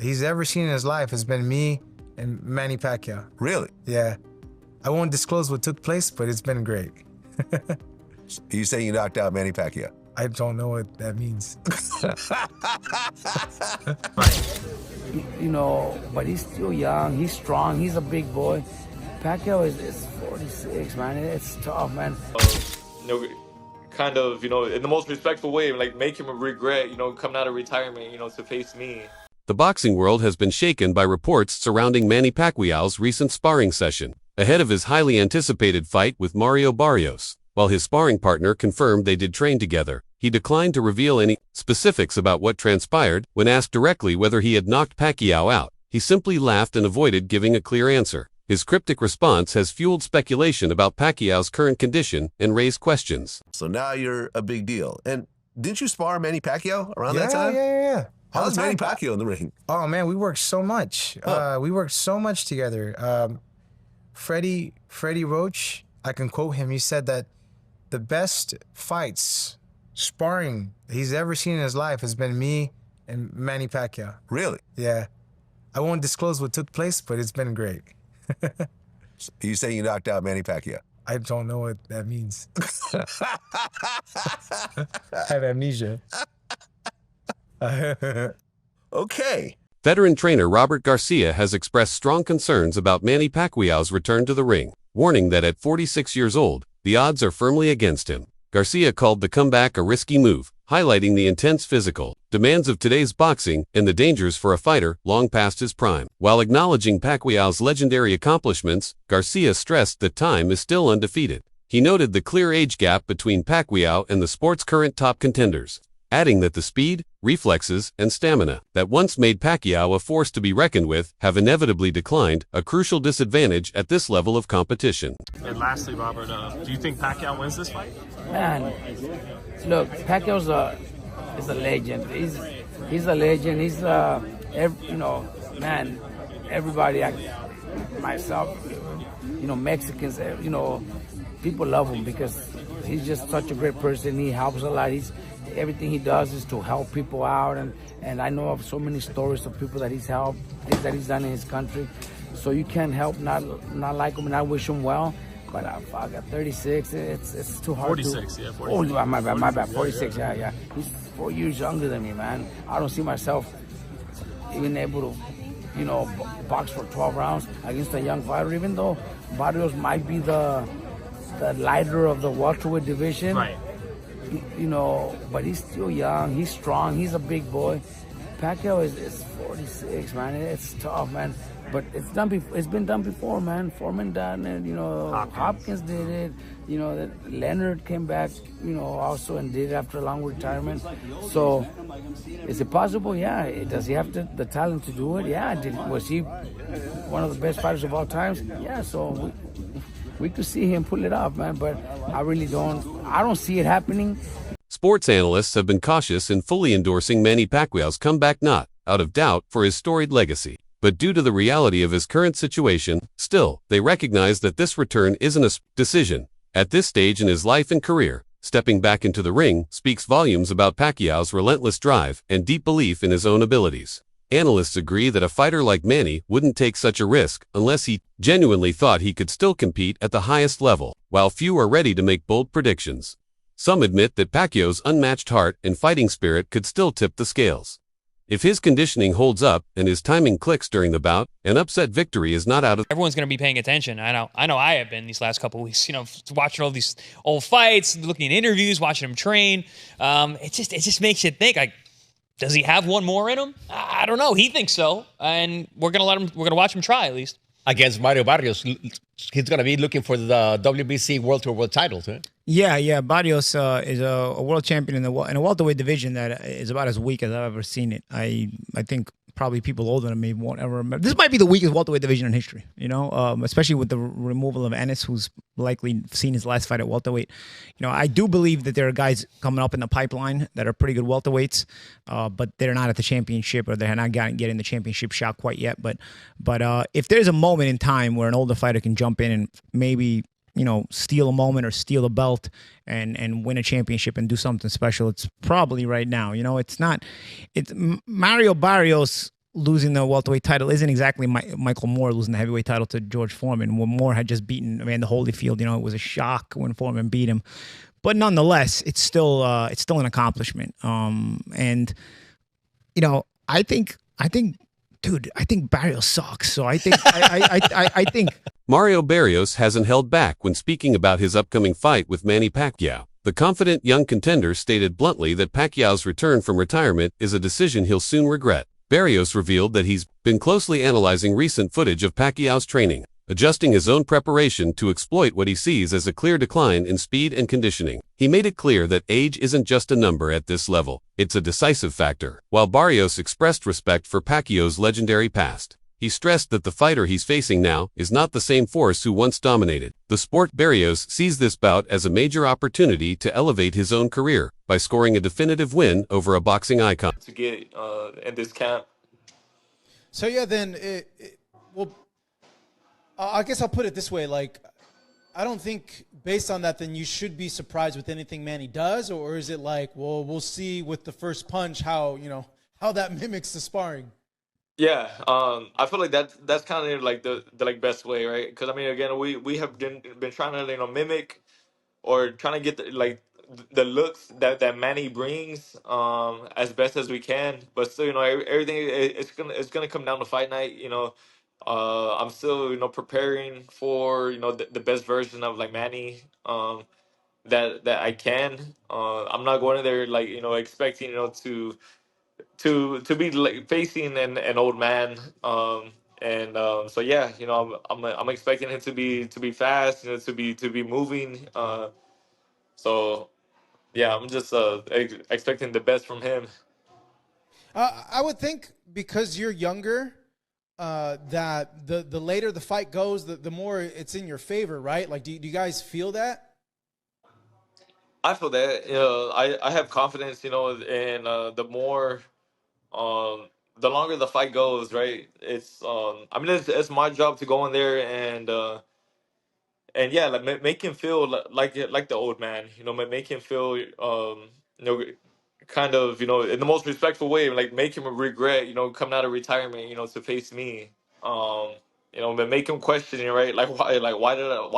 he's ever seen in his life has been me and Manny Pacquiao. Really? Yeah. I won't disclose what took place, but it's been great. You say you knocked out Manny Pacquiao? I don't know what that means. But he's still young. He's strong. He's a big boy. Pacquiao is 46, man. It's tough, man. Kind of, in the most respectful way, like make him regret, coming out of retirement, to face me. The boxing world has been shaken by reports surrounding Manny Pacquiao's recent sparring session, ahead of his highly anticipated fight with Mario Barrios. While his sparring partner confirmed they did train together, he declined to reveal any specifics about what transpired. When asked directly whether he had knocked Pacquiao out, he simply laughed and avoided giving a clear answer. His cryptic response has fueled speculation about Pacquiao's current condition and raised questions. So now you're a big deal. And didn't you spar Manny Pacquiao around that time? Yeah. How's Manny Pacquiao in the ring? Oh, man, we worked so much. We worked so much together. Freddie Roach, I can quote him. He said that the best fights, sparring he's ever seen in his life has been me and Manny Pacquiao. Really? Yeah. I won't disclose what took place, but it's been great. You say you knocked out Manny Pacquiao? I don't know what that means. I have amnesia. Okay. Veteran trainer Robert Garcia has expressed strong concerns about Manny Pacquiao's return to the ring, warning that at 46 years old, the odds are firmly against him. Garcia called the comeback a risky move, highlighting the intense physical demands of today's boxing and the dangers for a fighter long past his prime. While acknowledging Pacquiao's legendary accomplishments, Garcia stressed that time is still undefeated. He noted the clear age gap between Pacquiao and the sport's current top contenders, adding that the speed, reflexes, and stamina that once made Pacquiao a force to be reckoned with have inevitably declined, a crucial disadvantage at this level of competition. And lastly, Robert, do you think Pacquiao wins this fight? Man, look, Pacquiao's is a legend. He's a legend. He's man, everybody, myself, Mexicans, people love him because he's just such a great person. He helps a lot. Everything he does is to help people out, and I know of so many stories of people that he's helped, things that he's done in his country. So you can't help not like him and not wish him well. But I got 36. It's too hard. 46, yeah, 46. Oh, my bad. 46. Yeah. He's 4 years younger than me, man. I don't see myself even able to, box for 12 rounds against a young fighter. Even though Barrios might be the lighter of the welterweight division. Right. But he's still young. He's strong. He's a big boy. Pacquiao is 46, man. It's tough, man. But it's done. It's been done before, man. Foreman done it. Hopkins did it. That Leonard came back. Also and did it after a long retirement. So, is it possible? Yeah. Does he have the talent to do it? Yeah. Was he one of the best fighters of all times? Yeah. So we could see him pull it off, man. But I really don't. I don't see it happening. Sports analysts have been cautious in fully endorsing Manny Pacquiao's comeback, not out of doubt for his storied legacy, but due to the reality of his current situation. Still, they recognize that this return isn't a decision. At this stage in his life and career, stepping back into the ring speaks volumes about Pacquiao's relentless drive and deep belief in his own abilities. Analysts agree that a fighter like Manny wouldn't take such a risk unless he genuinely thought he could still compete at the highest level, while few are ready to make bold predictions. Some admit that Pacquiao's unmatched heart and fighting spirit could still tip the scales. If his conditioning holds up and his timing clicks during the bout, an upset victory is not out of... Everyone's going to be paying attention. I know I have been these last couple of weeks, watching all these old fights, looking at interviews, watching him train. It just makes you think, like, does he have one more in him? I don't know. He thinks so. And we're going to watch him try at least. Against Mario Barrios, he's going to be looking for the WBC World Tour World titles, huh? Yeah. Barrios is a world champion in a welterweight division that is about as weak as I've ever seen it. I think probably people older than me won't ever remember. This might be the weakest welterweight division in history, especially with the removal of Ennis, who's likely seen his last fight at welterweight. I do believe that there are guys coming up in the pipeline that are pretty good welterweights, but they're not at the championship, or they're not getting the championship shot quite yet. But if there's a moment in time where an older fighter can jump in and maybe steal a moment or steal a belt and win a championship and do something special, it's probably right now. It's Mario Barrios losing the welterweight title isn't exactly Michael Moore losing the heavyweight title to George Foreman, when Moore had just beaten Evander Holyfield. You know, it was a shock when Foreman beat him, but nonetheless, it's still an accomplishment. And you know, I think, dude, I think Barrios sucks. So I think I think Mario Barrios hasn't held back when speaking about his upcoming fight with Manny Pacquiao. The confident young contender stated bluntly that Pacquiao's return from retirement is a decision he'll soon regret. Barrios revealed that he's been closely analyzing recent footage of Pacquiao's training, adjusting his own preparation to exploit what he sees as a clear decline in speed and conditioning. He made it clear that age isn't just a number at this level, it's a decisive factor. While Barrios expressed respect for Pacquiao's legendary past, he stressed that the fighter he's facing now is not the same force who once dominated the sport. Barrios sees this bout as a major opportunity to elevate his own career by scoring a definitive win over a boxing icon. To get in this camp. So yeah, then well, I guess I'll put it this way: like, I don't think based on that, then you should be surprised with anything Manny does, or is it like, well, we'll see with the first punch how that mimics the sparring. Yeah, I feel like that's kind of like the like best way, right? Because I mean, again, we have been trying to mimic or trying to get the looks that Manny brings as best as we can, but still, everything it's gonna come down to fight night. I'm still preparing for the best version of like Manny that I can. I'm not going in there like expecting to be like facing an old man. So yeah, I'm expecting him to be fast, to be moving. So yeah, I'm just expecting the best from him. I would think because you're younger, that the later the fight goes, the more it's in your favor, right? Like, do you guys feel that? I feel that. I have confidence. And the more, the longer the fight goes, right? It's I mean, it's my job to go in there and yeah, like make him feel like the old man. Make him feel kind of in the most respectful way, like make him regret coming out of retirement to face me. But make him question it, right? Like why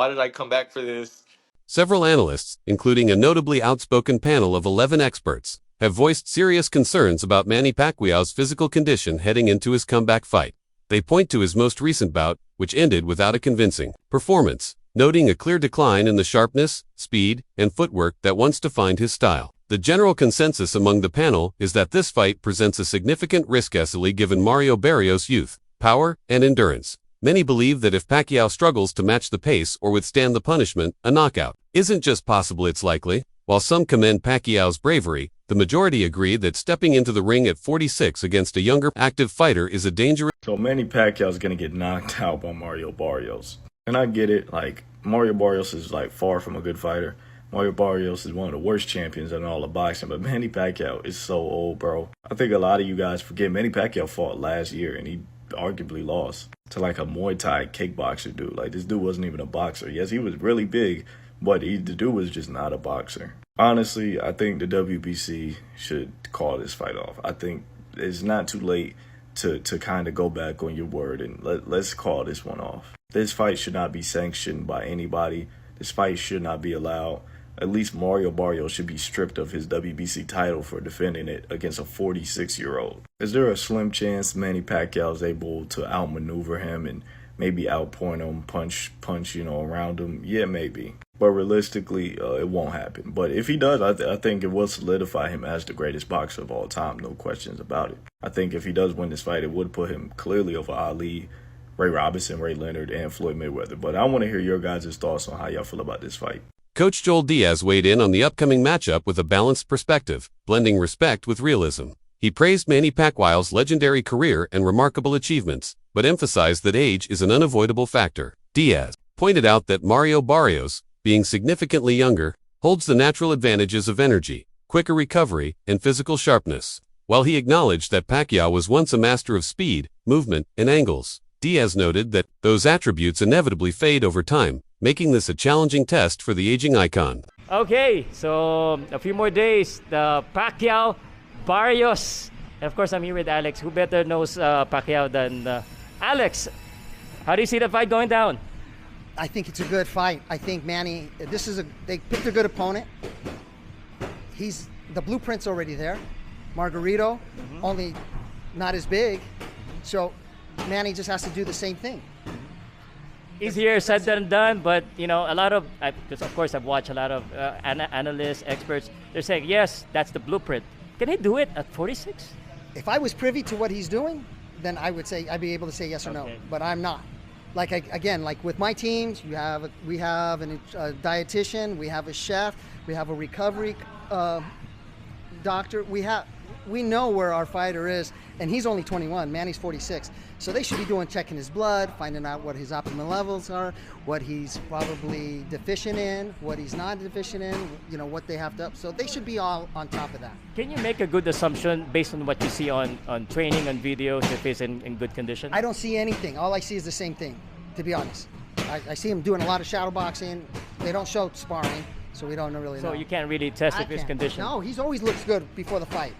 did I come back for this? Several analysts, including a notably outspoken panel of 11 experts, have voiced serious concerns about Manny Pacquiao's physical condition heading into his comeback fight. They point to his most recent bout, which ended without a convincing performance, noting a clear decline in the sharpness, speed, and footwork that once defined his style. The general consensus among the panel is that this fight presents a significant risk, especially given Mario Barrios' youth, power, and endurance. Many believe that if Pacquiao struggles to match the pace or withstand the punishment, a knockout isn't just possible, it's likely. While some commend Pacquiao's bravery, the majority agree that stepping into the ring at 46 against a younger, active fighter is a dangerous. So Manny Pacquiao's going to get knocked out by Mario Barrios. And I get it, like, Mario Barrios is, like, far from a good fighter. Mario Barrios is one of the worst champions in all of boxing, but Manny Pacquiao is so old, bro. I think a lot of you guys forget Manny Pacquiao fought last year, and he arguably lost to, like, a Muay Thai kickboxer dude. Like, this dude wasn't even a boxer. Yes, he was really big, but the dude was just not a boxer. Honestly, I think the WBC should call this fight off. I think it's not too late to kind of go back on your word and let's call this one off. This fight should not be sanctioned by anybody. This fight should not be allowed. At least Mario Barrios should be stripped of his WBC title for defending it against a 46-year-old. Is there a slim chance Manny Pacquiao is able to outmaneuver him and maybe outpoint him, punch, around him? Yeah, maybe. But realistically, it won't happen. But if he does, I think it will solidify him as the greatest boxer of all time, no questions about it. I think if he does win this fight, it would put him clearly over Ali, Ray Robinson, Ray Leonard, and Floyd Mayweather. But I want to hear your guys' thoughts on how y'all feel about this fight. Coach Joel Diaz weighed in on the upcoming matchup with a balanced perspective, blending respect with realism. He praised Manny Pacquiao's legendary career and remarkable achievements, but emphasized that age is an unavoidable factor. Diaz pointed out that Mario Barrios, being significantly younger, holds the natural advantages of energy, quicker recovery, and physical sharpness. While he acknowledged that Pacquiao was once a master of speed, movement, and angles, Diaz noted that those attributes inevitably fade over time, making this a challenging test for the aging icon. Okay, so a few more days, the Pacquiao Barrios And of course, I'm here with Alex. Who better knows Pacquiao than Alex? How do you see the fight going down? I think it's a good fight. I think Manny, they picked a good opponent. The blueprint's already there. Margarito, only not as big. So Manny just has to do the same thing. Easier said than done, but you know, a lot of, because of course I've watched a lot of analysts, experts, they're saying, yes, that's the blueprint. Can he do it at 46? If I was privy to what he's doing, then I would say, I'd be able to say yes or no, but I'm not. Like, again, like with my teams, we have a dietitian, we have a chef, we have a recovery doctor. We know where our fighter is, and he's only 21, Manny's 46. So they should be checking his blood, finding out what his optimal levels are, what he's probably deficient in, what he's not deficient in, you know, what they have to up. So they should be all on top of that. Can you make a good assumption based on what you see on training, on videos, if he's in good condition? I don't see anything. All I see is the same thing, to be honest. I see him doing a lot of shadow boxing. They don't show sparring, so we don't really know. So you can't really test if his condition? No, he's always looks good before the fight.